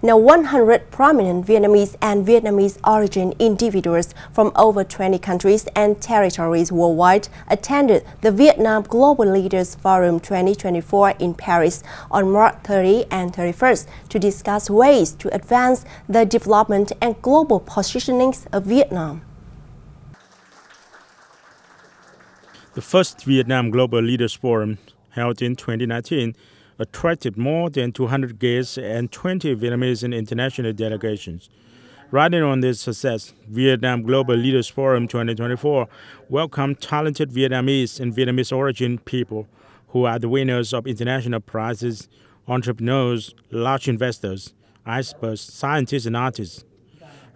Now, 100 prominent Vietnamese and Vietnamese origin individuals from over 20 countries and territories worldwide attended the Vietnam Global Leaders Forum 2024 in Paris on March 30 and 31st to discuss ways to advance the development and global positionings of Vietnam. The first Vietnam Global Leaders Forum, held in 2019, attracted more than 200 guests and 20 Vietnamese and international delegations. Riding on this success, Vietnam Global Leaders Forum 2024 welcomed talented Vietnamese and Vietnamese origin people who are the winners of international prizes, entrepreneurs, large investors, experts, scientists and artists.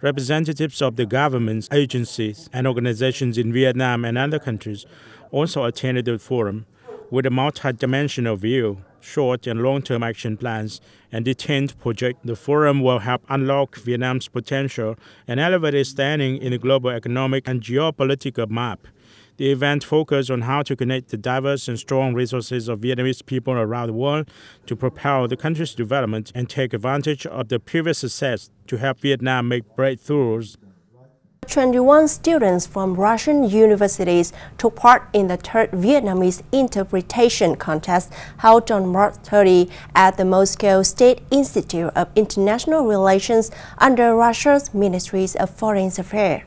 Representatives of the governments, agencies and organizations in Vietnam and other countries also attended the forum with a multi-dimensional view, short and long-term action plans, and detailed project. The forum will help unlock Vietnam's potential and elevate its standing in the global economic and geopolitical map. The event focused on how to connect the diverse and strong resources of Vietnamese people around the world to propel the country's development and take advantage of the previous success to help Vietnam make breakthroughs. 21 students from Russian universities took part in the third Vietnamese interpretation contest held on March 30 at the Moscow State Institute of International Relations under Russia's Ministry of Foreign Affairs.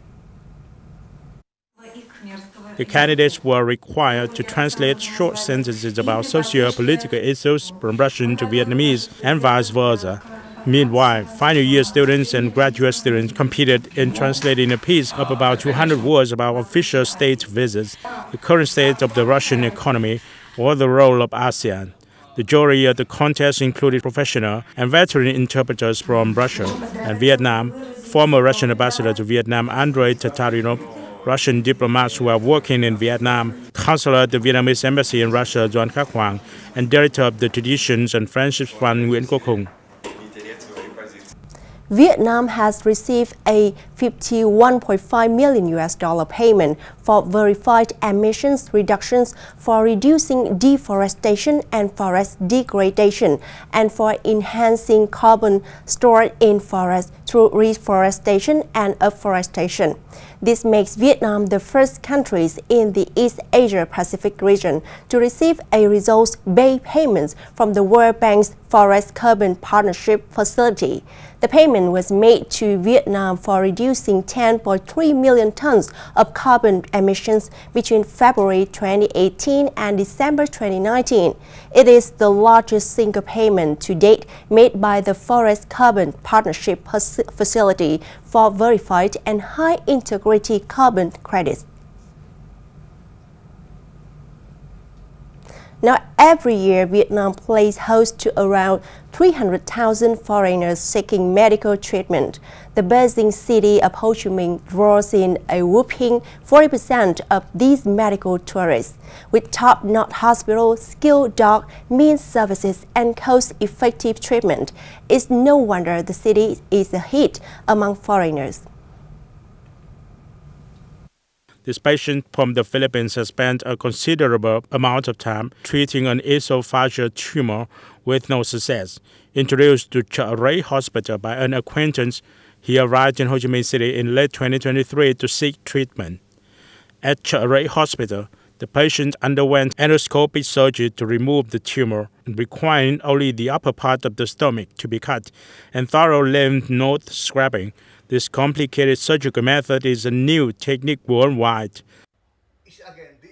The candidates were required to translate short sentences about socio-political issues from Russian to Vietnamese and vice versa. Meanwhile, final year students and graduate students competed in translating a piece of about 200 words about official state visits, the current state of the Russian economy, or the role of ASEAN. The jury of the contest included professional and veteran interpreters from Russia and Vietnam, former Russian ambassador to Vietnam Andrei Tatarinov, Russian diplomats who are working in Vietnam, counselor at the Vietnamese embassy in Russia, Doan Khắc Hoàng, and director of the Traditions and Friendships Fund, Nguyễn Quốc Hùng. Vietnam has received a $51.5 million payment for verified emissions reductions for reducing deforestation and forest degradation and for enhancing carbon stored in forests through reforestation and afforestation. This makes Vietnam the first country in the East Asia-Pacific region to receive a results-based payment from the World Bank's Forest Carbon Partnership Facility. The payment was made to Vietnam for reducing 10.3 million tons of carbon emissions between February 2018 and December 2019. It is the largest single payment to date made by the Forest Carbon Partnership Facility for verified and high-integrity carbon credits. Now, every year, Vietnam plays host to around 300,000 foreigners seeking medical treatment. The buzzing city of Ho Chi Minh draws in a whopping 40% of these medical tourists. With top-notch hospitals, skilled doc, means services, and cost-effective treatment, it's no wonder the city is a hit among foreigners. This patient from the Philippines has spent a considerable amount of time treating an esophageal tumor with no success. Introduced to Chợ Rẫy Hospital by an acquaintance, he arrived in Ho Chi Minh City in late 2023 to seek treatment. At Chợ Rẫy Hospital, the patient underwent endoscopic surgery to remove the tumor, requiring only the upper part of the stomach to be cut and thorough lymph node scraping. This complicated surgical method is a new technique worldwide.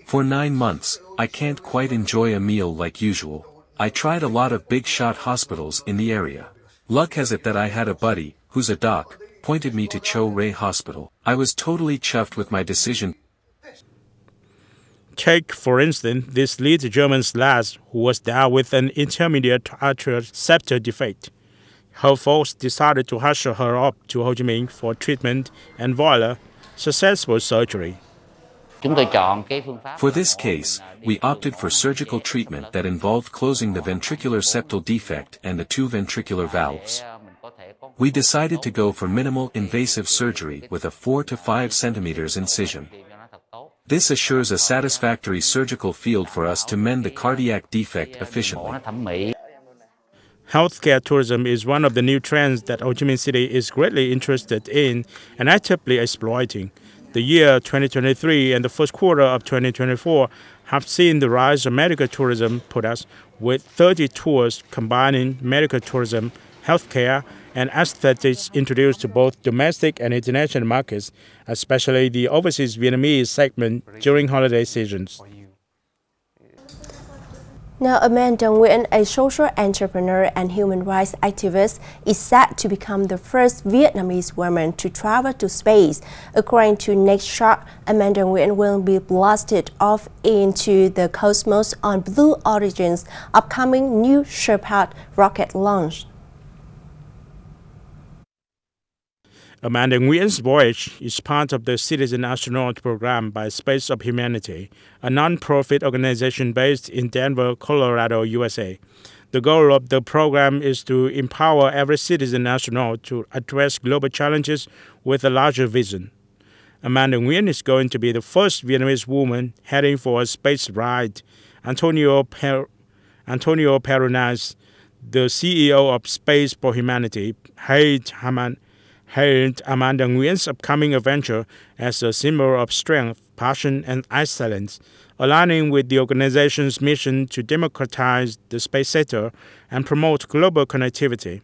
For 9 months, I can't quite enjoy a meal like usual. I tried a lot of big shot hospitals in the area. Luck has it that I had a buddy, who's a doc, pointed me to Chợ Rẫy Hospital. I was totally chuffed with my decision. Take, for instance, this lead German lass who was down with an intermediate atrial septal defect. Her folks decided to usher her up to Ho Chi Minh for treatment and voila, successful surgery. For this case, we opted for surgical treatment that involved closing the ventricular septal defect and the 2 ventricular valves. We decided to go for minimal invasive surgery with a 4 to 5 centimeters incision. This assures a satisfactory surgical field for us to mend the cardiac defect efficiently. Healthcare tourism is one of the new trends that Ho Chi Minh City is greatly interested in and actively exploiting. The year 2023 and the first quarter of 2024 have seen the rise of medical tourism put us with 30 tours combining medical tourism, healthcare, and aesthetics introduced to both domestic and international markets, especially the overseas Vietnamese segment during holiday seasons. Now, Amanda Nguyen, a social entrepreneur and human rights activist, is set to become the first Vietnamese woman to travel to space. According to Next Shot, Amanda Nguyen will be blasted off into the cosmos on Blue Origin's upcoming New Shepard rocket launch. Amanda Nguyen's voyage is part of the Citizen Astronaut Program by Space of Humanity, a non-profit organization based in Denver, Colorado, USA. The goal of the program is to empower every citizen astronaut to address global challenges with a larger vision. Amanda Nguyen is going to be the first Vietnamese woman heading for a space ride. Antonio Peronas, the CEO of Space for Humanity, hailed Amanda Nguyen's upcoming adventure as a symbol of strength, passion, and excellence, aligning with the organization's mission to democratize the space sector and promote global connectivity.